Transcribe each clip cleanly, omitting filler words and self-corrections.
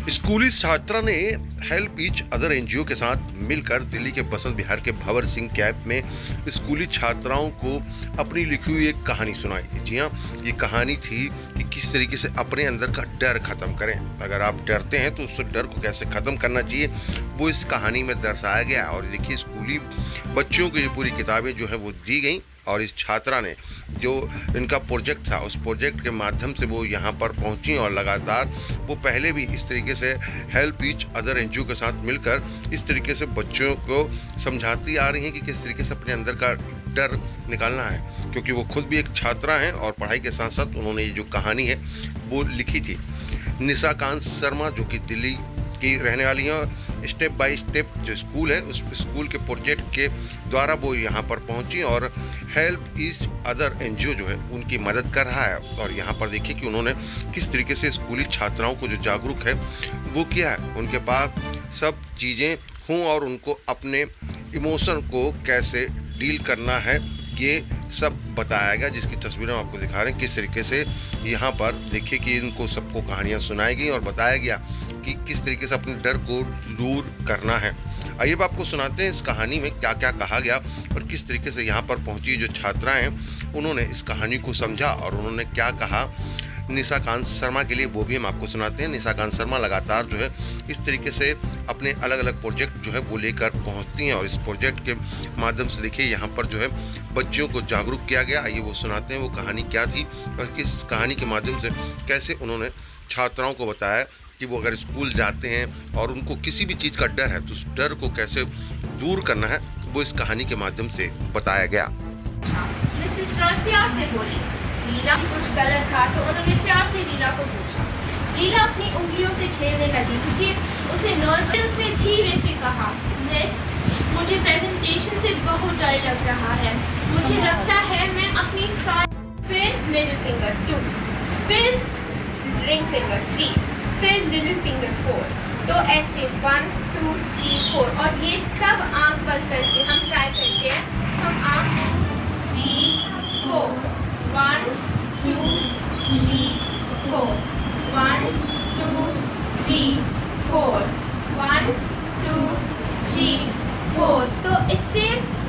स्कूली छात्रा ने हेल्प ईच अदर एनजीओ के साथ मिलकर दिल्ली के बसंत विहार के भंवर सिंह कैंप में स्कूली छात्राओं को अपनी लिखी हुई एक कहानी सुनाई। जी हाँ, ये कहानी थी कि किस तरीके से अपने अंदर का डर खत्म करें। अगर आप डरते हैं तो उस डर को कैसे खत्म करना चाहिए वो इस कहानी में दर्शाया गया। और देखिए, स्कूली बच्चों को ये पूरी किताबें जो है वो दी गई और इस छात्रा ने जो इनका प्रोजेक्ट था उस प्रोजेक्ट के माध्यम से वो यहाँ पर पहुँची और लगातार वो पहले भी इस तरीके से हेल्प ईच अदर एनजीओ के साथ मिलकर इस तरीके से बच्चों को समझाती आ रही हैं कि किस तरीके से अपने अंदर का डर निकालना है, क्योंकि वो खुद भी एक छात्रा हैं और पढ़ाई के साथ साथ उन्होंने ये जो कहानी है वो लिखी थी। निशाकांत शर्मा जो कि दिल्ली की रहने वाली हैं, स्टेप बाय स्टेप जो स्कूल है उस स्कूल के प्रोजेक्ट के द्वारा वो यहाँ पर पहुँची और हेल्प ईच अदर एनजीओ जो है उनकी मदद कर रहा है। और यहाँ पर देखिए कि उन्होंने किस तरीके से स्कूली छात्राओं को जो जागरूक है वो किया है। उनके पास सब चीज़ें हों और उनको अपने इमोशन को कैसे डील करना है ये सब बताया गया, जिसकी तस्वीरें हम आपको दिखा रहे हैं। किस तरीके से यहाँ पर देखिए कि इनको सबको कहानियाँ सुनाई गई और बताया गया कि किस तरीके से अपने डर को दूर करना है। आइए अब आपको सुनाते हैं इस कहानी में क्या क्या कहा गया और किस तरीके से यहाँ पर पहुँची जो छात्राएं हैं उन्होंने इस कहानी को समझा और उन्होंने क्या कहा निशाकांत शर्मा के लिए, वो भी हम आपको सुनाते हैं। निशाकांत शर्मा लगातार जो है इस तरीके से अपने अलग अलग प्रोजेक्ट जो है वो लेकर पहुंचती हैं और इस प्रोजेक्ट के माध्यम से देखिए यहाँ पर जो है बच्चों को जागरूक किया गया। आइए वो सुनाते हैं वो कहानी क्या थी और किस कहानी के माध्यम से कैसे उन्होंने छात्राओं को बताया कि वो अगर स्कूल जाते हैं और उनको किसी भी चीज़ का डर है तो उस डर को कैसे दूर करना है वो इस कहानी के माध्यम से बताया गया। मिसेस रॉय प्यार से बोली, लीला कुछ गलत था तो उन्होंने प्यार से लीला को पूछा। लीला अपनी उंगलियों से खेलने लगी क्योंकि उसे नर्वस। उसने धीरे से कहा, मिस मुझे प्रेजेंटेशन से बहुत डर लग रहा है, मुझे लगता है मैं अपनी फिर मिडिल फिंगर 2, फिर रिंग फिंगर 3, फिर लिटिल फिंगर 4। तो ऐसे 1 2 3 4 और ये सब आंख बंद करके हम ट्राई करते हैं। हम आंख 3 4 1 2 3 4 1 2 3 4 1 2 3 4। तो इससे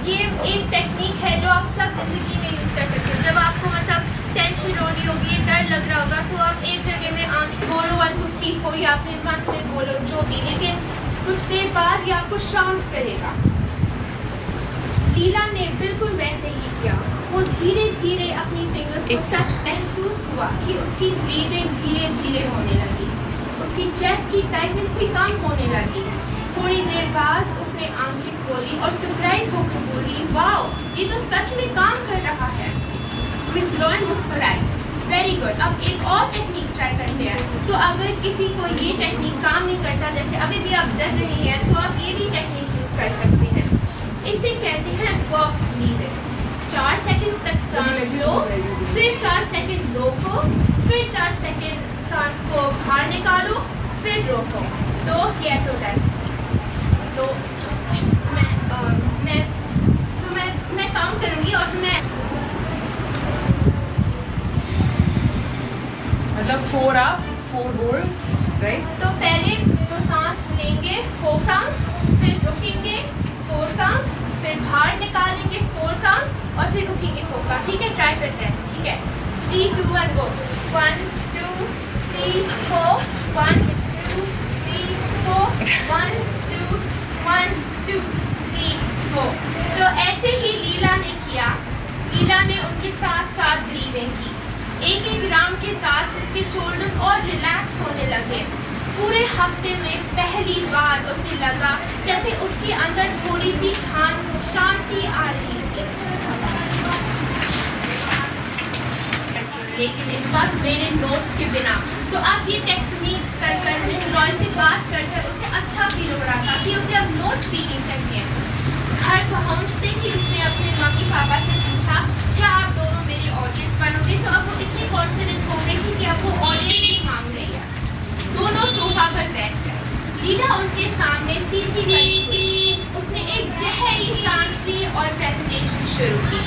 ये एक टेक्निक है जो आप सब जिंदगी में यूज कर सकते हैं। जब आपको मतलब टेंशन हो रही होगी, डर लग रहा होगा तो आप एक जगह में आंख बोलो 1 2 3 4 या अपने मन में बोलो जो भी, लेकिन कुछ देर बाद ये आपको शांत करेगा। लीला ने बिल्कुल वैसे ही किया। वो धीरे धीरे अपनी फिंगर्स को टच महसूस हुआ कि उसकी ब्रीदिंग धीरे धीरे होने लगी, उसकी चेस्ट की टाइटनेस भी कम होने लगी। थोड़ी देर बाद उसने आंखें खोली और सरप्राइज होकर बोली, वाओ ये तो सच में काम कर रहा है। मिस रॉय मुस्कुराई, वेरी गुड, अब एक और टेक्निक ट्राई करते हैं। तो अगर किसी को ये टेक्निक काम नहीं करता, जैसे अभी भी आप डर रहे हैं, तो आप ये भी टेक्निक यूज कर सकते हैं। इसे कहते हैं बॉक्स ब्रीदिंग। 4 सेकंड तक सांस लो, फिर 4 सेकंड रोको, फिर 4 सेकंड सांस को बाहर निकालो, फिर रोको। तो कैसे होता है? तो मैं काउंट करूंगी और मैं मतलब 4 up 4 hold, राइट? तो पहले तो सांस लेंगे 4 काउंट्स, फिर रुकेंगे 4 काउंट्स, फिर बाहर निकालेंगे 4 काउंट्स और फिर रुकेंगे 4 काउंट। ठीक है, ट्राई करते हैं। ठीक है, 3 2 1 गो। 1 2 3 4 1 2 3 4 1 2 1 2 3 4। तो ऐसे ही लीला ने किया। लीला ने उनके साथ साथ ब्रीदिंग की। एक एक राउंड के साथ उसके शोल्डर्स और रिलैक्स होने लगे। पूरे हफ्ते में पहली बार उसे लगा जैसे उसके अंदर थोड़ी सी शांति आ रही थी। लेकिन इस बार मेरे नोट्स के बिना। तो आप ये टेक्निक्स कर मिस रॉय से बात कर उसे अच्छा फील हो रहा था कि उसे अब नोट्स भी नहीं चाहिए। घर पहुँचते ही उसने अपने मम्मी पापा से पूछा, क्या आप दोनों मेरी ऑडियंस बनोगे? तो अब वो इतनी कॉन्फिडेंट हो गई थी कि अब वो ऑडियंस ही मांग रही है। दोनों सोफा पर बैठ गए। लीला उनके सामने सीधी खड़ी हुई। उसने एक गहरी सांस ली और प्रेजेंटेशन शुरू की।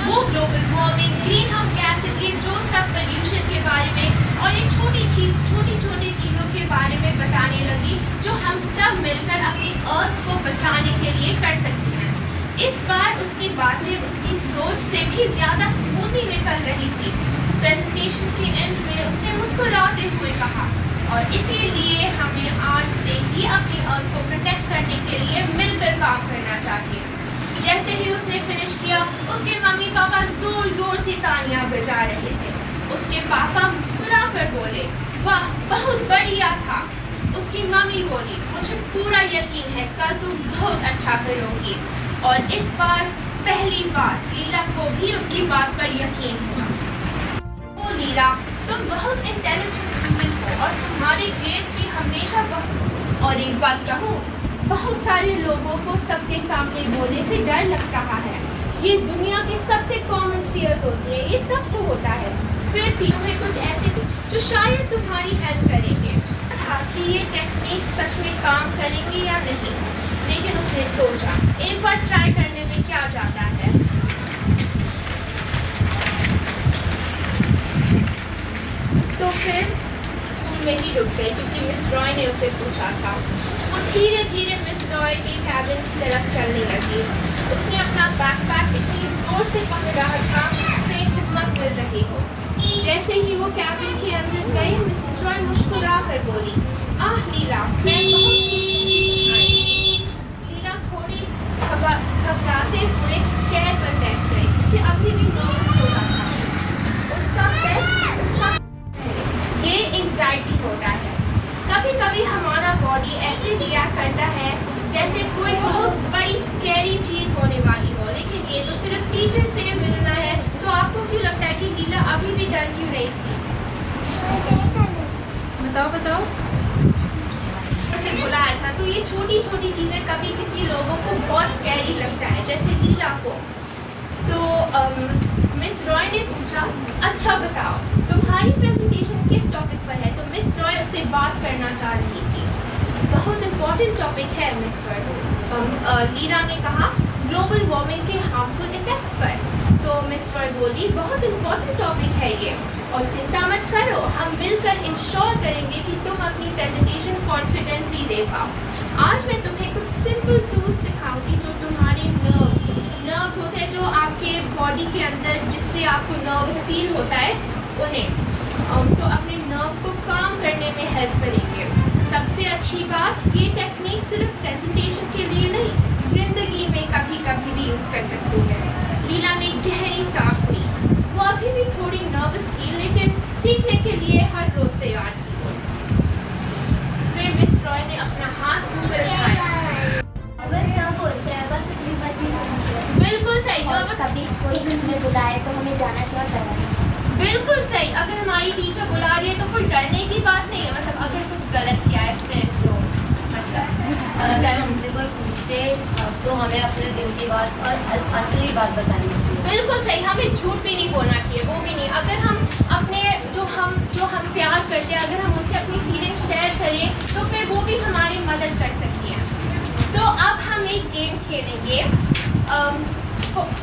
वो global warming, green house gases, ये जो सब पोल्यूशन के बारे में और ये छोटी छोटी चीज़ों के बारे में बताने अर्थ को बचाने के लिए कर सकती हैं। इस बार उसकी बातें उसकी सोच से भी ज़्यादा स्मूथली निकल रही थी। प्रेजेंटेशन के एंड में उसने मुस्कुराते हुए कहा, और इसीलिए हमें आज से ही अपनी अर्थ को प्रोटेक्ट करने के लिए मिलकर काम करना चाहिए। जैसे ही उसने फिनिश किया, उसके मम्मी पापा जोर जोर से तालियां बजा रहे थे। उसके पापा मुस्कुरा कर बोले, वाह बहुत बढ़िया था। उसकी मम्मी बोली, मुझे पूरा यकीन है कल तुम बहुत अच्छा करोगी। और इस बार पहली बार लीला को भी उनकी बात पर यकीन हुआ। ओ लीला, तुम बहुत इंटेलिजेंट स्टूडेंट हो और तुम्हारे ग्रेड्स भी हमेशा बहुत। और एक बात कहूँ, बहुत सारे लोगों को सबके सामने बोलने से डर लगता है। ये दुनिया की सबसे कॉमन फियर्स होती है, ये सबको होता है। फिर भी हमें कुछ ऐसे भी जो शायद तुम्हारी हेल्प करेंगे। था कि ये टेक्निक सच में काम करेंगे या नहीं, लेकिन उसने सोचा एक बार ट्राई करने में क्या जाता है। तो फिर में ही रुक गए क्योंकि मिस रॉय ने उसे पूछा था। वो धीरे धीरे मिस रॉय के कैबिन की तरफ चलने लगी। उसने अपना बैकपैक इतनी जोर से पकड़ा था कि हिम्मत मिल रही हो। जैसे ही वो कैबिन के अंदर गई, मिसेस रॉय मुस्कुरा कर बोली, आह लीला, मैं बहुत खुश हूँ। लीला थोड़ी घबराते हुए चेयर पर बैठ गई। उसे अभी भी नर्वस हो रहा था। ये एंजाइटी होता है। कभी कभी हमारा बॉडी ऐसे रिएक्ट करता है जैसे कोई बहुत बड़ी स्कैरी चीज़ होने वाली हो, लेकिन ये तो सिर्फ टीचर से मिलना है। तो आपको क्यों लगता है कि लीला अभी भी डर क्यों रही थी? बताओ। उसे बुलाया था, तो ये छोटी छोटी चीज़ें कभी किसी लोगों को बहुत स्कैरी लगता है, जैसे लीला को। तो मिस रॉय ने पूछा, अच्छा बताओ तुम्हारी प्रेजेंटेशन किस टॉपिक पर है? तो मिस रॉय उससे बात करना चाह रही थी। बहुत इम्पोर्टेंट टॉपिक है मिस रॉय। लीला ने कहा, ग्लोबल वार्मिंग के हार्मफुल इफेक्ट्स पर। तो मिस रॉय बोली, बहुत इम्पोर्टेंट टॉपिक है ये, और चिंता मत करो, हम मिलकर इंश्योर करेंगे कि तुम अपनी प्रेजेंटेशन कॉन्फिडेंटली दे पाओ। आज मैं तुम्हें कुछ सिंपल टूल्स सिखाऊंगी जो तुम्हारे नर्व्स होते हैं, जो आपके बॉडी के अंदर जिससे आपको नर्वस फील होता है उन्हें, तो अपने नर्व्स को काम करने में हेल्प करेंगे। सबसे अच्छी बात, ये टेक्निक सिर्फ प्रेजेंटेशन के लिए नहीं, जिंदगी में कभी कभी भी यूज़ कर सकते हैं। लीला ने गहरी सांस ली। वो अभी भी थोड़ी नर्वस थी, लेकिन सीखने के लिए हर रोज तैयार थी। फिर मिस रॉय ने अपना हाथ ऊपर उठाया। बिल्कुल सही। कभी कोई हमें बुलाए तो हमें जाना चाहिए। बिल्कुल सही। अगर हमारी टीचर बुला रही है तो कोई डरने की बात नहीं है। मतलब अगर कुछ गलत किया है फ्रेंड तो मतलब अगर हमसे कोई पूछे तो हमें अपने दिल की बात और असली बात बतानी चाहिए। बिल्कुल सही। हमें झूठ भी नहीं बोलना चाहिए, वो भी नहीं। अगर हम अपने जो हम प्यार करते हैं, अगर हम उनसे अपनी फीलिंग्स शेयर करें तो फिर वो भी हमारी मदद कर सकती हैं। तो अब हम एक गेम खेलेंगे,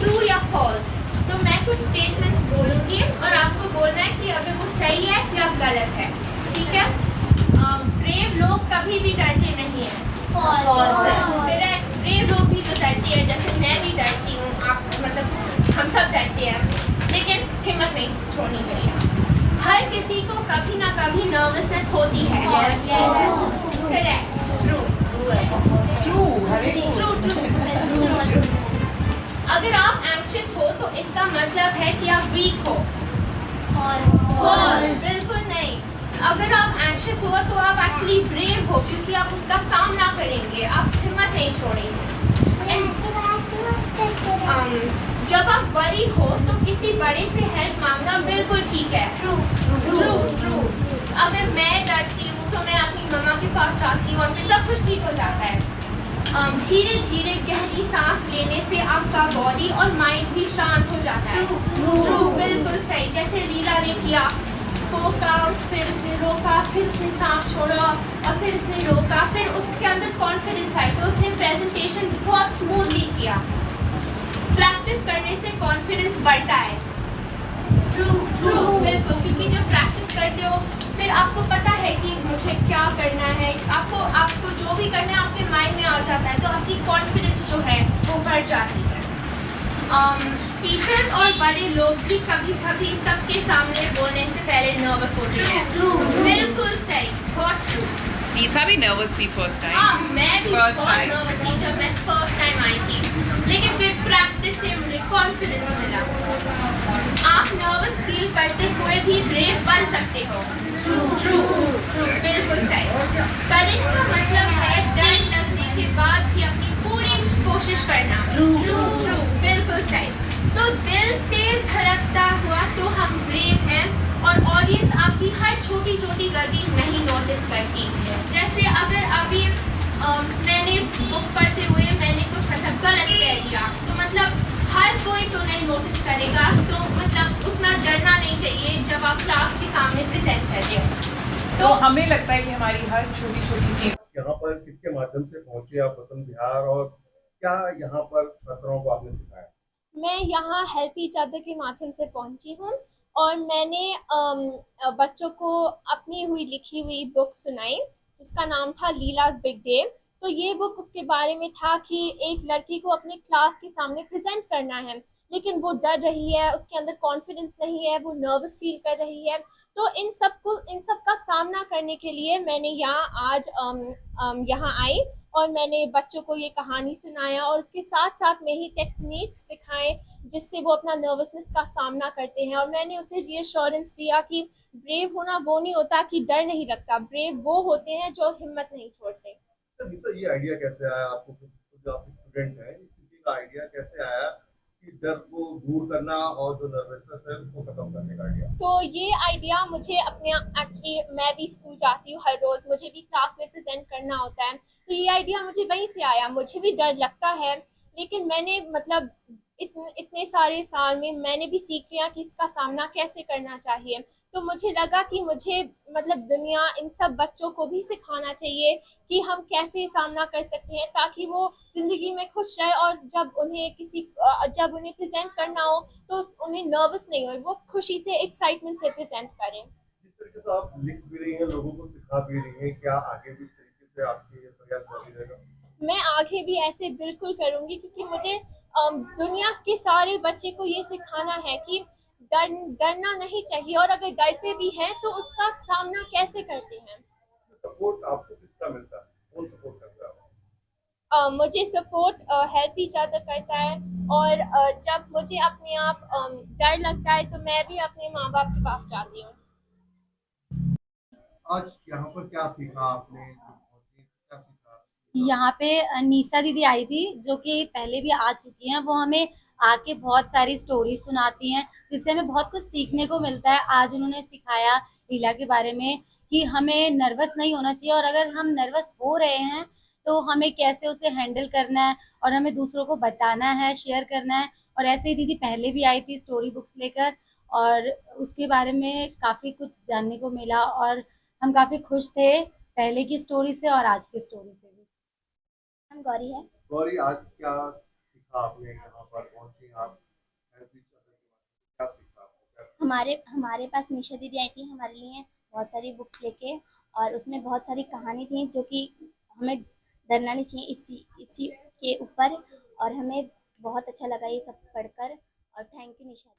ट्रू या फॉल्स। तो मैं कुछ स्टेटमेंट्स बोलूँगी और आपको बोलना है कि अगर वो सही है या गलत है, ठीक है? ब्रेव लोग कभी भी डरते नहीं हैं। फॉल्स है। ब्रेव लोग भी तो डरते हैं, जैसे मैं भी डरती हूँ, आप मतलब हम सब डरते हैं, लेकिन हिम्मत नहीं छोड़नी चाहिए। हर किसी को कभी ना कभी नर्वसनेस होती है। करेक्ट। ट्रू। अगर आप एंग्शियस हो तो इसका मतलब है कि आप वीक हो। फॉल्स। बिल्कुल नहीं। अगर आप एंग्शियस हो तो आप एक्चुअली ब्रेव हो, क्योंकि आप उसका सामना करेंगे, आप हिम्मत नहीं छोड़ेंगे। जब आप बड़ी हो तो किसी बड़े से हेल्प मांगना बिल्कुल ठीक है। ट्रू। अगर मैं डरती हूँ तो मैं अपनी मम्मा के पास जाती हूँ और फिर सब कुछ ठीक हो जाता है। धीरे धीरे गहरी सांस लेने से आपका बॉडी और माइंड भी शांत हो जाता है। ट्रू। बिल्कुल सही। जैसे लीला ने किया, 4 काउंट्स, फिर उसने रोका, फिर उसने सांस छोड़ा और फिर उसने रोका, फिर उसके अंदर कॉन्फिडेंस आया तो उसने प्रेजेंटेशन बहुत स्मूथली किया। प्रैक्टिस करने से कॉन्फिडेंस बढ़ता है। ट्रू। बिल्कुल, क्योंकि जब प्रैक्टिस करते हो फिर आपको पता है कि मुझे क्या करना है, आपको आपको जो भी करना है आपके माइंड में आ जाता है, तो आपकी कॉन्फिडेंस जो है वो बढ़ जाती है। टीचर्स और बड़े लोग भी कभी कभी सबके सामने बोलने से पहले नर्वस होते हैं। बिल्कुल सही, बहुत ट्रू। नीसा भी नर्वस थी फर्स्ट टाइम। हाँ, मैं भी First बहुत time. नर्वस थी जब मैं फर्स्ट टाइम आई थी, लेकिन फिर प्रैक्टिस से मुझे कॉन्फिडेंस मिला। आप नर्वस फील करते हुए भी ब्रेव बन सकते हो। ट्रू, बिल्कुल सही। करेज का मतलब है डर लगने के बाद भी अपनी पूरी कोशिश करना। ट्रू, बिल्कुल सही। तो दिल तेज धड़कता हुआ तो हम ब्रेव हैं, और ऑडियंस आपकी हर छोटी छोटी गलती नहीं नोटिस करती। जैसे अगर अभी मैंने बुक पढ़ते हुए मैंने कुछ मतलब गलत कह दिया, तो मतलब हर कोई तो नहीं नोटिस करेगा, तो मतलब उतना डरना नहीं चाहिए जब आप क्लास के सामने प्रेजेंट करते हो। तो हमें लगता है कि हमारी हर छोटी छोटी चीज यहाँ पर किसके माध्यम से पहुंचे आप बसंत विहार, और क्या यहाँ पर छात्राओं को आपने सिखाया? मैं यहाँ हेल्प ईच अदर के माध्यम से पहुँची हूँ, और मैंने बच्चों को अपनी लिखी हुई बुक सुनाई जिसका नाम था लीलाज बिग डे। तो ये बुक उसके बारे में था कि एक लड़की को अपने क्लास के सामने प्रेजेंट करना है, लेकिन वो डर रही है, उसके अंदर कॉन्फिडेंस नहीं है, वो नर्वस फील कर रही है। तो इन सब का सामना करने के लिए मैंने यहाँ आज यहाँ आई, और मैंने बच्चों को ये कहानी सुनाया, और उसके साथ साथ में ही टेक्निक्स दिखाए जिससे वो अपना नर्वसनेस का सामना करते हैं। और मैंने उसे रीअश्योरेंस दिया कि ब्रेव होना वो नहीं होता कि डर नहीं लगता, ब्रेव वो होते हैं जो हिम्मत नहीं छोड़ते। तो निशा, ये आइडिया कैसे आया आपको, जो आप स्टूडेंट हैं, इस आइडिया कैसे आया कि डर को दूर करना और जो नर्वसनेस है उसको खत्म करने का आइडिया? तो ये आइडिया मुझे अपने एक्चुअली मैं भी स्कूल जाती हूँ हर रोज़, मुझे भी क्लास में प्रेजेंट करना होता है, तो ये आइडिया मुझे वहीं से आया। मुझे भी डर लगता है, लेकिन मैंने मतलब इतने सारे साल में मैंने भी सीख लिया कि इसका सामना कैसे करना चाहिए। तो मुझे लगा कि मुझे मतलब दुनिया इन सब बच्चों को भी सिखाना चाहिए कि हम कैसे सामना कर सकते हैं, ताकि वो ज़िंदगी में खुश रहे, और जब उन्हें प्रेजेंट करना हो तो उन्हें नर्वस नहीं हो, वो खुशी से एक्साइटमेंट से प्रेजेंट करें। जिस तरीके से आप लिख भी रही हैं, लोगों को सिखा भी रही हैं, क्या आगे भी इस तरीके से आपके ये प्रयास जारी रहेगा? मैं आगे भी ऐसे बिल्कुल करूँगी, क्योंकि मुझे दुनिया के सारे बच्चे को ये सिखाना है कि डरना नहीं चाहिए, और अगर डरते भी हैं तो उसका सामना कैसे करते हैं। सपोर्ट आपको किसका मिलता है, कौन सपोर्ट करता है? मुझे सपोर्ट हेल्प ईच अदर करता है, और जब मुझे अपने आप डर लगता है तो मैं भी अपने माँ बाप के पास जाती हूँ। आज यहाँ पर क्या सीखा आपने, क्या सीखा? यहाँ पे निशा दीदी आई थी जो कि पहले भी आ चुकी हैं। वो हमें आके बहुत सारी स्टोरी सुनाती हैं जिससे हमें बहुत कुछ सीखने को मिलता है। आज उन्होंने सिखाया लीला के बारे में कि हमें नर्वस नहीं होना चाहिए, और अगर हम नर्वस हो रहे हैं तो हमें कैसे उसे हैंडल करना है, और हमें दूसरों को बताना है, शेयर करना है। और ऐसे ही दीदी पहले भी आई थी स्टोरी बुक्स लेकर, और उसके बारे में काफ़ी कुछ जानने को मिला, और हम काफ़ी खुश थे पहले की स्टोरी से और आज की स्टोरी से भी। हम गौरी है। गौरी, आज क्या सीखा आपने, यहाँ पर पहुंची आप, क्या सीखा आपको? हमारे हमारे पास निशा दीदी आई थी हमारे लिए बहुत सारी बुक्स लेके, और उसमें बहुत सारी कहानी थी जो कि हमें डरना नहीं चाहिए इसी के ऊपर, और हमें बहुत अच्छा लगा ये सब पढ़कर। और थैंक यू निशा।